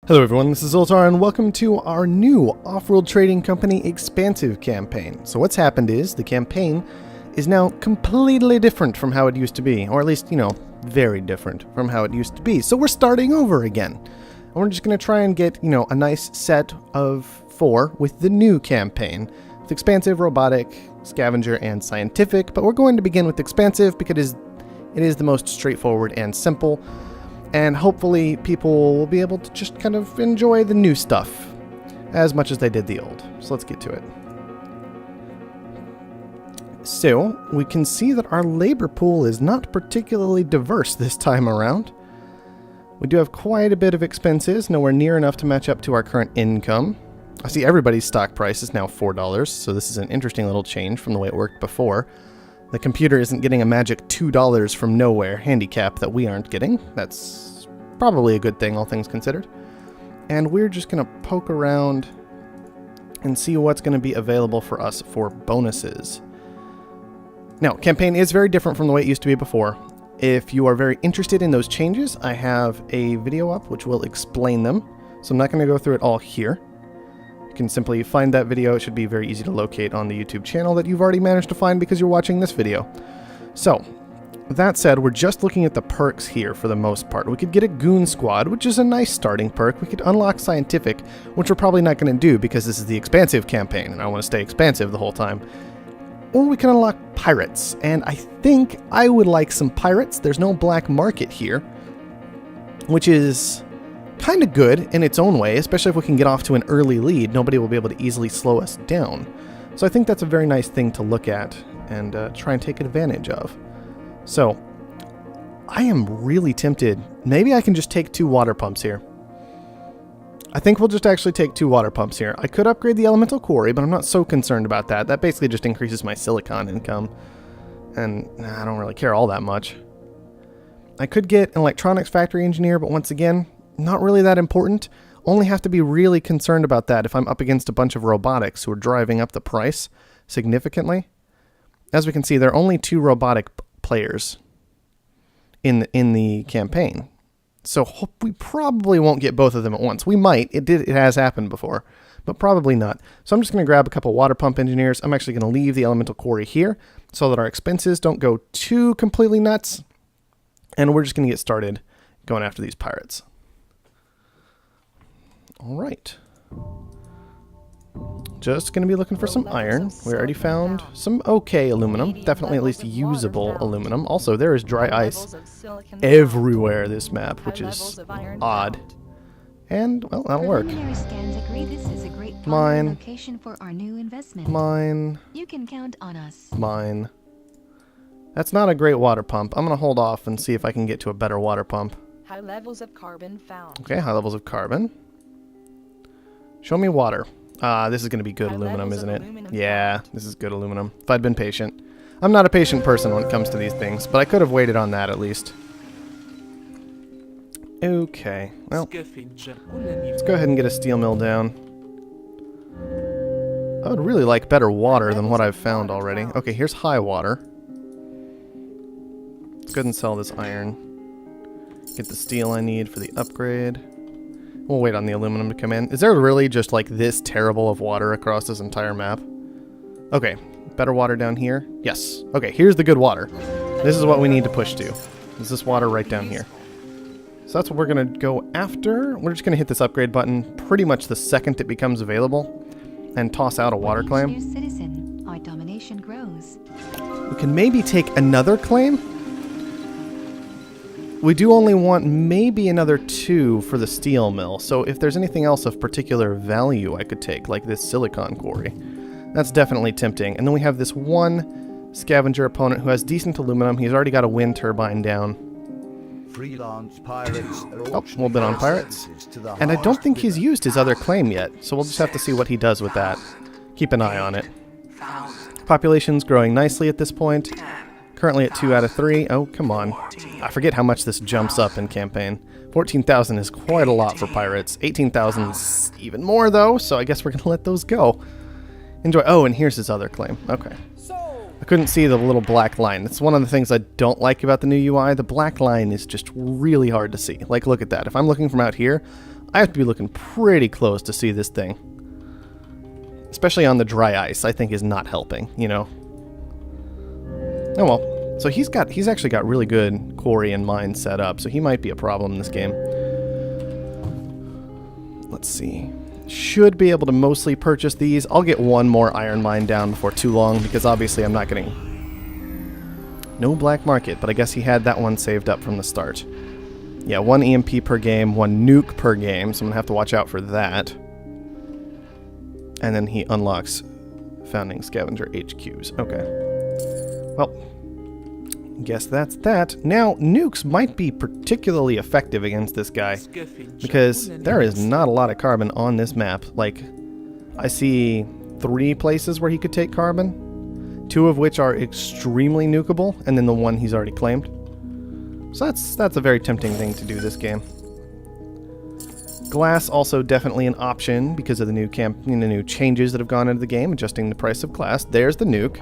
Hello everyone, this is Zoltar and welcome to our new Offworld trading company Expansive campaign. So what's happened is the campaign is now completely different from how it used to be, or at least, very different from how it used to be. So we're starting over again. And we're just going to try and get, a nice set of 4 with the new campaign. With Expansive, Robotic, Scavenger, and Scientific, but we're going to begin with Expansive because it is the most straightforward and simple. And hopefully people will be able to just kind of enjoy the new stuff as much as they did the old. So let's get to it. So we can see that our labor pool is not particularly diverse this time around. We do have quite a bit of expenses, nowhere near enough to match up to our current income. I see everybody's stock price is now $4, so this is an interesting little change from the way it worked before. The computer isn't getting a magic $2 from nowhere handicap that we aren't getting. That's probably a good thing, all things considered. And we're just going to poke around and see what's going to be available for us for bonuses. Now, campaign is very different from the way it used to be before. If you are very interested in those changes, I have a video up which will explain them. So I'm not going to go through it all here. You can simply find that video. It should be very easy to locate on the YouTube channel that you've already managed to find because you're watching this video. So, that said, we're just looking at the perks here for the most part. We could get a Goon Squad, which is a nice starting perk. We could unlock Scientific, which we're probably not going to do because this is the Expansive campaign, and I want to stay expansive the whole time. Or we can unlock Pirates, and I think I would like some Pirates. There's no black market here, which is kind of good in its own way, especially if we can get off to an early lead. Nobody will be able to easily slow us down. So I think that's a very nice thing to look at and try and take advantage of. So I am really tempted. Maybe I can just take 2 water pumps here. I think we'll just actually take 2 water pumps here. I could upgrade the elemental quarry, but I'm not so concerned about that. That basically just increases my silicon income, and I don't really care all that much. I could get an electronics factory engineer, but once again, not really that important. Only have to be really concerned about that if I'm up against a bunch of robotics who are driving up the price significantly. As we can see, there are only 2 robotic players in the campaign. So we probably won't get both of them at once. We might. It has happened before, but probably not. So I'm just going to grab a couple water pump engineers. I'm actually going to leave the elemental quarry here so that our expenses don't go too completely nuts. And we're just going to get started going after these pirates. Alright. Just going to be looking for some iron. We already found some okay aluminum. Definitely at least usable aluminum. Also, there is dry ice everywhere this map, which is odd. And, well, that'll work. Mine. Mine. You can count on us. Mine. That's not a great water pump. I'm going to hold off and see if I can get to a better water pump. High levels of carbon found. Okay, high levels of carbon. Show me water. This is going to be good aluminum, isn't it? Yeah, this is good aluminum. If I'd been patient. I'm not a patient person when it comes to these things, but I could have waited on that at least. Okay, well, let's go ahead and get a steel mill down. I would really like better water than what I've found already. Okay, here's high water. Let's go ahead and sell this iron. Get the steel I need for the upgrade. We'll wait on the aluminum to come in. Is there really just like this terrible of water across this entire map? Okay, better water down here. Yes. Okay, here's the good water. This is what we need to push to. Is this water right down here? So that's what we're going to go after. We're just going to hit this upgrade button pretty much the second it becomes available and toss out a water claim. Citizen, our domination grows. We can maybe take another claim. We do only want maybe another 2 for the steel mill, so if there's anything else of particular value I could take, like this silicon quarry, that's definitely tempting. And then we have this one scavenger opponent who has decent aluminum. He's already got a wind turbine down. Freelance pirates Oh, a little bit on pirates. And I don't think he's used his other claim yet, so we'll just have to see what he does with that. Keep an eye on it. Population's growing nicely at this point. Currently at 2 out of 3. Oh, come on. I forget how much this jumps up in campaign. 14,000 is quite a lot for pirates. 18,000 is even more, though, so I guess we're going to let those go. Enjoy. Oh, and here's his other claim. Okay. I couldn't see the little black line. That's one of the things I don't like about the new UI. The black line is just really hard to see. Like, look at that. If I'm looking from out here, I have to be looking pretty close to see this thing. Especially on the dry ice, I think is not helping, you know. Oh well. So he's actually got really good quarry and mine set up, so he might be a problem in this game. Let's see. Should be able to mostly purchase these. I'll get one more iron mine down before too long, because obviously I'm not getting... No black market, but I guess he had that one saved up from the start. Yeah, 1 EMP per game, 1 nuke per game, so I'm going to have to watch out for that. And then he unlocks Founding Scavenger HQs. Okay. Well, guess that's that. Now, nukes might be particularly effective against this guy, because there is not a lot of carbon on this map. Like, I see 3 places where he could take carbon, 2 of which are extremely nukeable, and then the one he's already claimed. So that's a very tempting thing to do this game. Glass also definitely an option because of the new changes that have gone into the game, adjusting the price of glass. There's the nuke.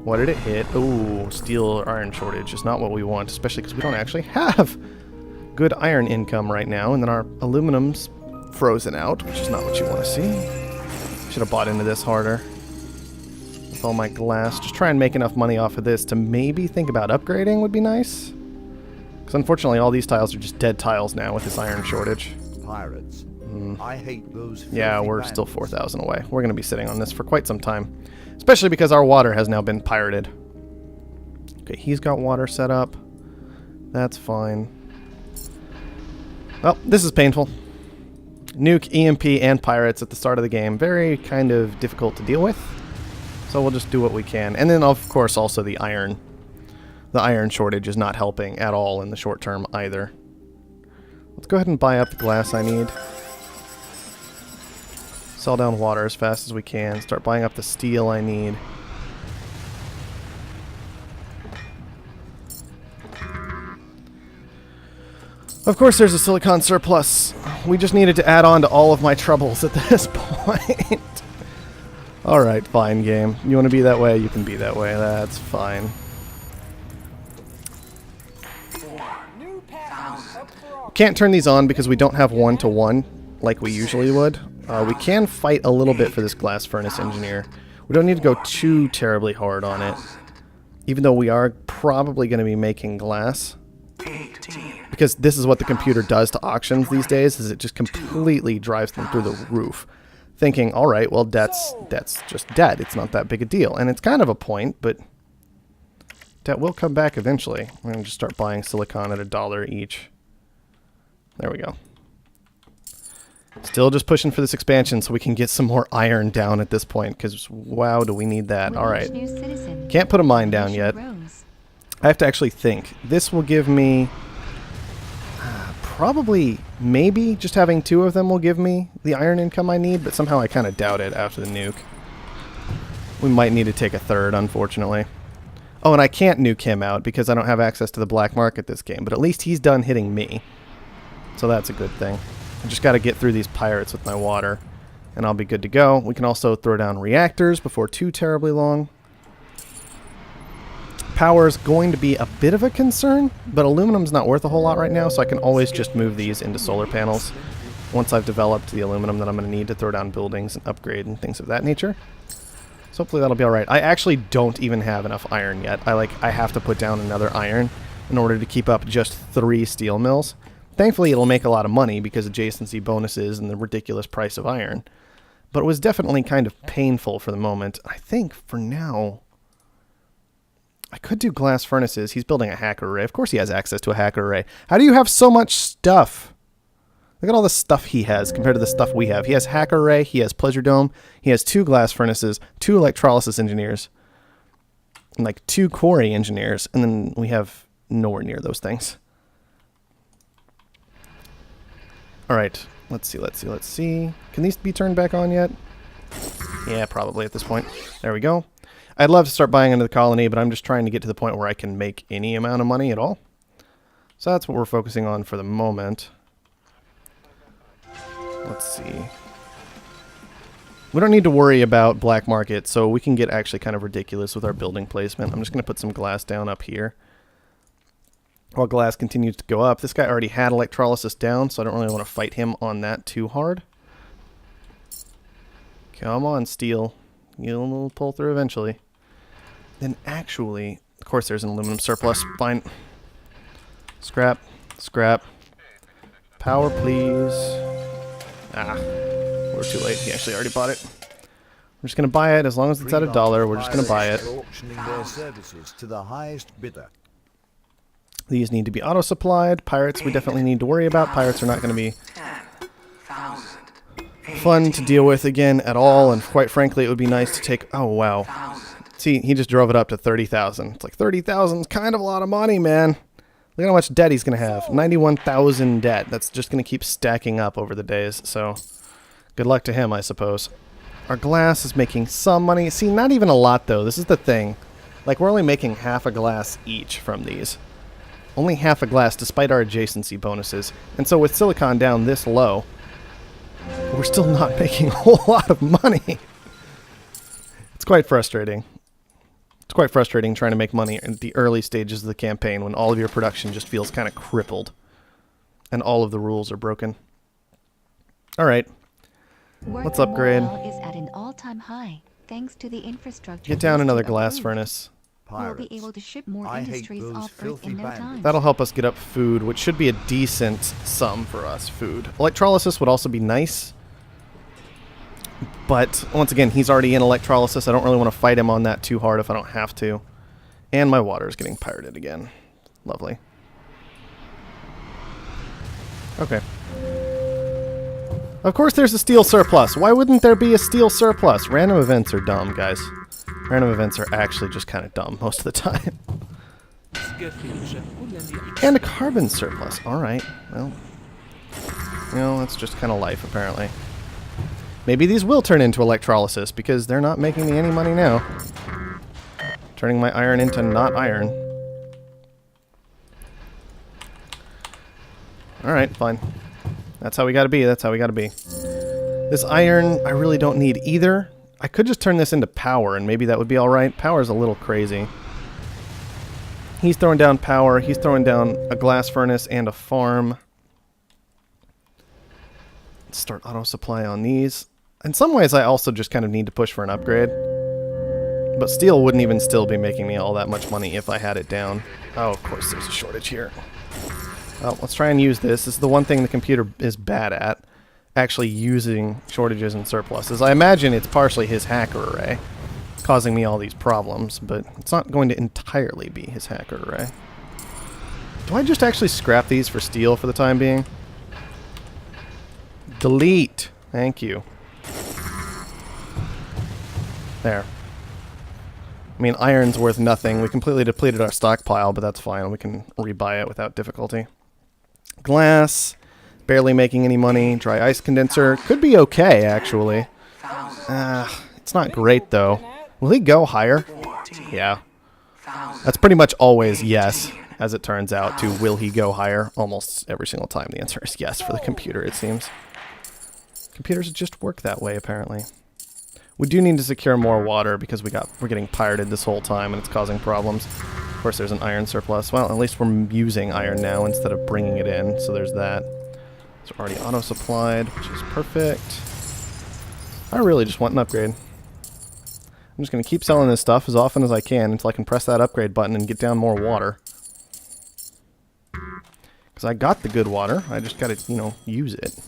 What did it hit? Oh, steel or iron shortage is not what we want, especially because we don't actually have good iron income right now, and then our aluminum's frozen out, which is not what you want to see. Should have bought into this harder. With all my glass, just try and make enough money off of this to maybe think about upgrading would be nice. Because unfortunately all these tiles are just dead tiles now with this iron shortage. Pirates. I hate those. Yeah, we're still 4,000 away. We're going to be sitting on this for quite some time. Especially because our water has now been pirated. Okay, he's got water set up. That's fine. Well, this is painful. Nuke, EMP, and pirates at the start of the game. Very kind of difficult to deal with. So we'll just do what we can. And then, of course, also the iron. The iron shortage is not helping at all in the short term either. Let's go ahead and buy up the glass I need. Sell down water as fast as we can. Start buying up the steel I need. Of course there's a silicon surplus. We just needed to add on to all of my troubles at this point. Alright, fine game. You want to be that way? You can be that way. That's fine. Can't turn these on because we don't have 1-to-1 like we usually would. We can fight a little bit for this glass furnace engineer. We don't need to go too terribly hard on it, even though we are probably going to be making glass. Because this is what the computer does to auctions these days, is it just completely drives them through the roof. Thinking, alright, well debt's just debt. It's not that big a deal. And it's kind of a point, but debt will come back eventually. We're going to just start buying silicon at $1 each. There we go. Still just pushing for this expansion so we can get some more iron down at this point, because wow, do we need that. Alright. Can't put a mine down yet. I have to actually think. This will give me... probably, maybe, just having 2 of them will give me the iron income I need, but somehow I kind of doubt it after the nuke. We might need to take a 3rd, unfortunately. Oh, and I can't nuke him out because I don't have access to the black market this game, but at least he's done hitting me. So that's a good thing. I just got to get through these pirates with my water, and I'll be good to go. We can also throw down reactors before too terribly long. Power is going to be a bit of a concern, but aluminum's not worth a whole lot right now, so I can always just move these into solar panels once I've developed the aluminum that I'm going to need to throw down buildings and upgrade and things of that nature. So hopefully that'll be alright. I actually don't even have enough iron yet. I have to put down another iron in order to keep up just 3 steel mills. Thankfully, it'll make a lot of money because of adjacency bonuses and the ridiculous price of iron. But it was definitely kind of painful for the moment. I think, for now, I could do glass furnaces. He's building a hacker array. Of course he has access to a hacker array. How do you have so much stuff? Look at all the stuff he has compared to the stuff we have. He has hacker array, he has pleasure dome, he has 2 glass furnaces, 2 electrolysis engineers, and like 2 quarry engineers, and then we have nowhere near those things. Alright, let's see. Can these be turned back on yet? Yeah, probably at this point. There we go. I'd love to start buying into the colony, but I'm just trying to get to the point where I can make any amount of money at all. So that's what we're focusing on for the moment. Let's see. We don't need to worry about black market, so we can get actually kind of ridiculous with our building placement. I'm just going to put some glass down up here. while glass continues to go up. This guy already had electrolysis down, so I don't really want to fight him on that too hard. Come on, steel. You'll pull through eventually. Then actually, of course there's an aluminum surplus. Fine. Scrap. Scrap. Power, please. Ah, we're too late. He actually already bought it. We're just going to buy it as long as it's at $1. We're just going to buy it. Auctioning their services to the highest bidder. These need to be auto-supplied. Pirates we definitely need to worry about. Pirates are not going to be fun to deal with again at all, and quite frankly it would be nice to take... Oh, wow. See, he just drove it up to 30,000. It's like 30,000 is kind of a lot of money, man. Look at how much debt he's going to have. 91,000 debt. That's just going to keep stacking up over the days, so good luck to him, I suppose. Our glass is making some money. See, not even a lot, though. This is the thing. Like, we're only making half a glass each from these. Only half a glass, despite our adjacency bonuses. And so with silicon down this low, we're still not making a whole lot of money. It's quite frustrating. It's quite frustrating trying to make money in the early stages of the campaign when all of your production just feels kind of crippled. And all of the rules are broken. Alright. Let's upgrade. Is at an all-time high, thanks to the infrastructure. Get down another boosted glass approved. furnace. We'll be able to ship more I hate industries those off Earth filthy in no bandits. time. That'll help us get up food, which should be a decent sum for us, food. Electrolysis would also be nice. But, once again, he's already in electrolysis. I don't really want to fight him on that too hard if I don't have to. And my water is getting pirated again. Lovely. Okay. Of course there's a steel surplus. Why wouldn't there be a steel surplus? Random events are dumb, guys. Random events are actually just kind of dumb most of the time. And a carbon surplus. Alright, well. You know, that's just kind of life, apparently. Maybe these will turn into electrolysis, because they're not making me any money now. Turning my iron into not iron. Alright, fine. That's how we gotta be, that's how we gotta be. This iron, I really don't need either. I could just turn this into power, and maybe that would be alright. Power's a little crazy. He's throwing down power, he's throwing down a glass furnace and a farm. Let's start auto supply on these. In some ways, I also just kind of need to push for an upgrade. But steel wouldn't even still be making me all that much money if I had it down. Oh, of course there's a shortage here. Well, let's try and use this. This is the one thing the computer is bad at. Actually using shortages and surpluses. I imagine it's partially his hacker array causing me all these problems, but it's not going to entirely be his hacker array. Do I just actually scrap these for steel for the time being? Delete. Thank you. There. I mean, iron's worth nothing. We completely depleted our stockpile, but that's fine. We can rebuy it without difficulty. Glass. Barely making any money. Dry ice condenser. Could be okay, actually. It's not great, though. Will he go higher? Yeah. That's pretty much always yes, as it turns out, to will he go higher? Almost every single time the answer is yes for the computer, it seems. Computers just work that way, apparently. We do need to secure more water because we're getting pirated this whole time and it's causing problems. Of course, there's an iron surplus. Well, at least we're using iron now instead of bringing it in, so there's that. It's already auto-supplied, which is perfect. I really just want an upgrade. I'm just going to keep selling this stuff as often as I can until I can press that upgrade button and get down more water. Because I got the good water, I just got to, you know, use it.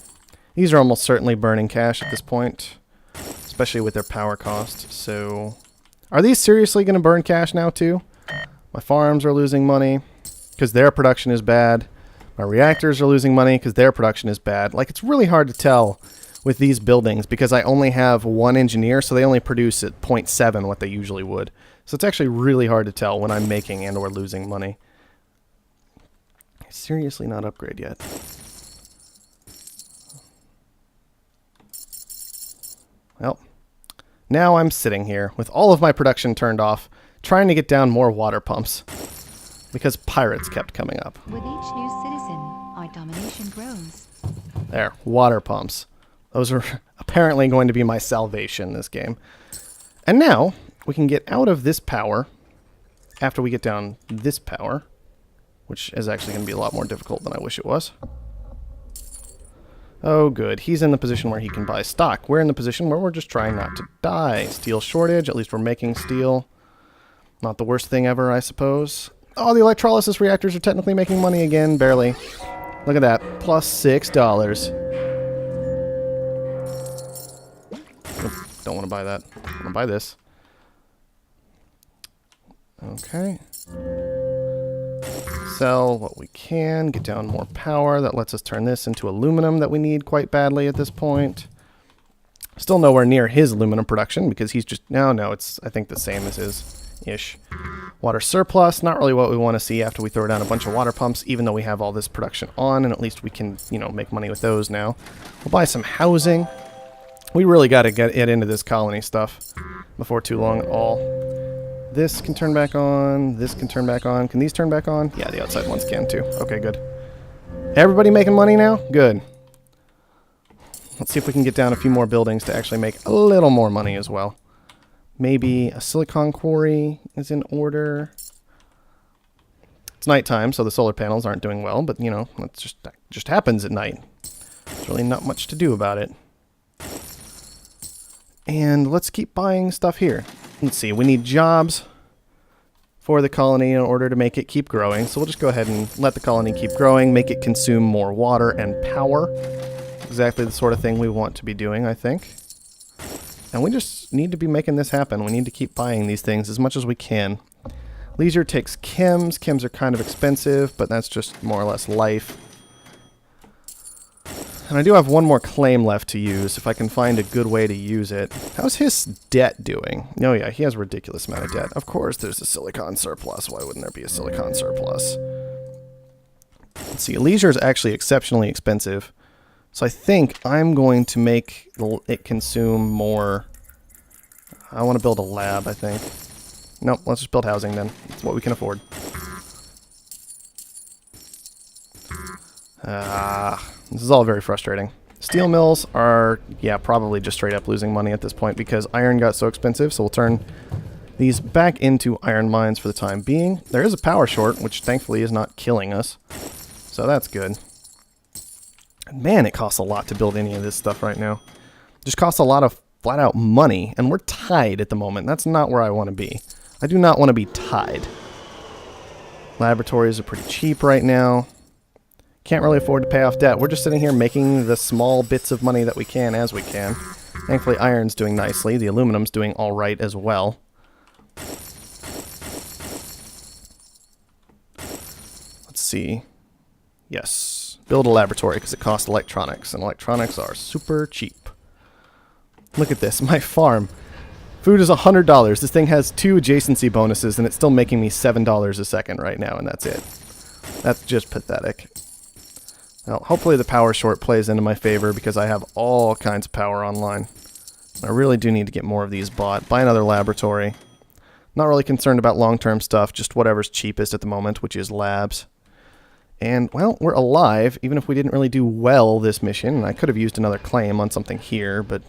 These are almost certainly burning cash at this point, especially with their power cost. So, are these seriously going to burn cash now too? My farms are losing money because their production is bad. My reactors are losing money because their production is bad. Like, it's really hard to tell with these buildings because I only have one engineer, so they only produce at 0.7 what they usually would. So it's actually really hard to tell when I'm making and or losing money. Seriously not upgrade yet. Well, now I'm sitting here with all of my production turned off, trying to get down more water pumps because pirates kept coming up. With each new citizen, our domination grows. There, water pumps. Those are apparently going to be my salvation this game. And now, we can get out of this power, after we get down this power, which is actually going to be a lot more difficult than I wish it was. Oh, good. He's in the position where he can buy stock. We're in the position where we're just trying not to die. Steel shortage. At least we're making steel. Not the worst thing ever, I suppose. Oh, the electrolysis reactors are technically making money again. Barely. Look at that. Plus $6. Nope, don't want to buy that. I want to buy this. Okay. Sell what we can. Get down more power. That lets us turn this into aluminum that we need quite badly at this point. Still nowhere near his aluminum production because he's just... No, it's I think the same as his-ish. Water surplus. Not really what we want to see after we throw down a bunch of water pumps, even though we have all this production on, and at least we can, you know, make money with those now. We'll buy some housing. We really got to get into this colony stuff before too long at all. This can turn back on. This can turn back on. Can these turn back on? Yeah, the outside ones can too. Okay, good. Everybody making money now? Good. Let's see if we can get down a few more buildings to actually make a little more money as well. Maybe a silicon quarry is in order. It's nighttime, so the solar panels aren't doing well, but you know, that just happens at night. There's really not much to do about it. And let's keep buying stuff here. Let's see, we need jobs for the colony in order to make it keep growing. So we'll just go ahead and let the colony keep growing, make it consume more water and power. Exactly the sort of thing we want to be doing, I think. And we just need to be making this happen. We need to keep buying these things as much as we can. Leisure takes chems. Chems are kind of expensive, but that's just more or less life. And I do have one more claim left to use, if I can find a good way to use it. How's his debt doing? Oh yeah, he has a ridiculous amount of debt. Of course there's a silicon surplus. Why wouldn't there be a silicon surplus? Let's see, leisure is actually exceptionally expensive. So I think I'm going to make it consume more. I want to build a lab, I think. Nope, let's just build housing then. That's what we can afford. This is all very frustrating. Steel mills are, yeah, probably just straight up losing money at this point because iron got so expensive, so we'll turn these back into iron mines for the time being. There is a power short, which thankfully is not killing us, so that's good. Man, it costs a lot to build any of this stuff right now. It just costs a lot of flat-out money, and we're tied at the moment. That's not where I want to be. I do not want to be tied. Laboratories are pretty cheap right now. Can't really afford to pay off debt. We're just sitting here making the small bits of money that we can as we can. Thankfully, iron's doing nicely. The aluminum's doing all right as well. Let's see. Yes. Build a laboratory because it costs electronics, and electronics are super cheap. Look at this. My farm. Food is $100. This thing has 2 adjacency bonuses, and it's still making me $7 a second right now, and that's it. That's just pathetic. Well, hopefully the power short plays into my favor because I have all kinds of power online. I really do need to get more of these bought. Buy another laboratory. Not really concerned about long-term stuff, just whatever's cheapest at the moment, which is labs. And, well, we're alive, even if we didn't really do well this mission. And I could have used another claim on something here, but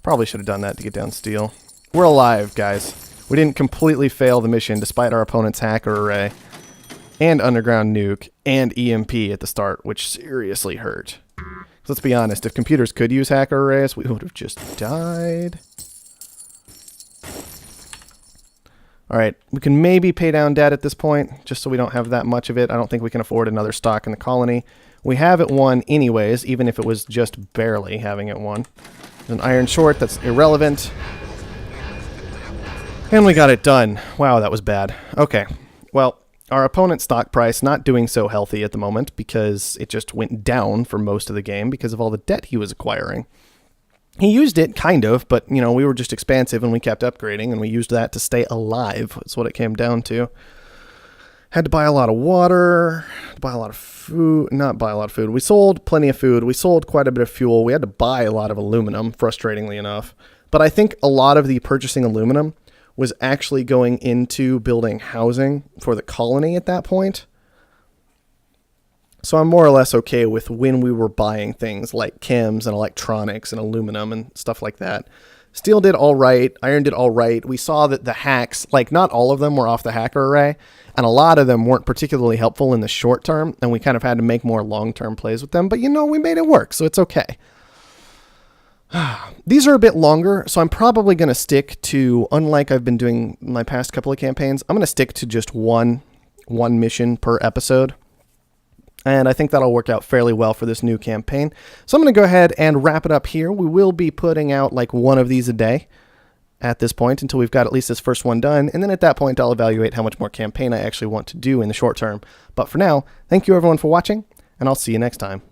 probably should have done that to get down steel. We're alive, guys. We didn't completely fail the mission despite our opponent's hacker array. And underground nuke, and EMP at the start, which seriously hurt. Let's be honest, if computers could use hacker arrays, we would have just died. Alright, we can maybe pay down debt at this point, just so we don't have that much of it. I don't think we can afford another stock in the colony. We have it won anyways, even if it was just barely having it won. There's an iron short that's irrelevant. And we got it done. Wow, that was bad. Okay, well... Our opponent's stock price not doing so healthy at the moment because it just went down for most of the game because of all the debt he was acquiring. He used it, kind of, but, you know, we were just expansive and we kept upgrading and we used that to stay alive. That's what it came down to. Had to buy a lot of water, buy a lot of food, not buy a lot of food. We sold plenty of food. We sold quite a bit of fuel. We had to buy a lot of aluminum, frustratingly enough. But I think a lot of the purchasing aluminum was actually going into building housing for the colony at that point. So I'm more or less okay with when we were buying things like chems and electronics and aluminum and stuff like that. Steel did all right. Iron did all right. We saw that the hacks, like not all of them were off the hacker array, and a lot of them weren't particularly helpful in the short term, and we kind of had to make more long-term plays with them. But, you know, we made it work, so it's okay. These are a bit longer, so I'm probably going to stick to, unlike I've been doing my past couple of campaigns, I'm going to stick to just one mission per episode. And I think that'll work out fairly well for this new campaign. So I'm going to go ahead and wrap it up here. We will be putting out like one of these a day at this point until we've got at least this first one done. And then at that point, I'll evaluate how much more campaign I actually want to do in the short term. But for now, thank you everyone for watching, and I'll see you next time.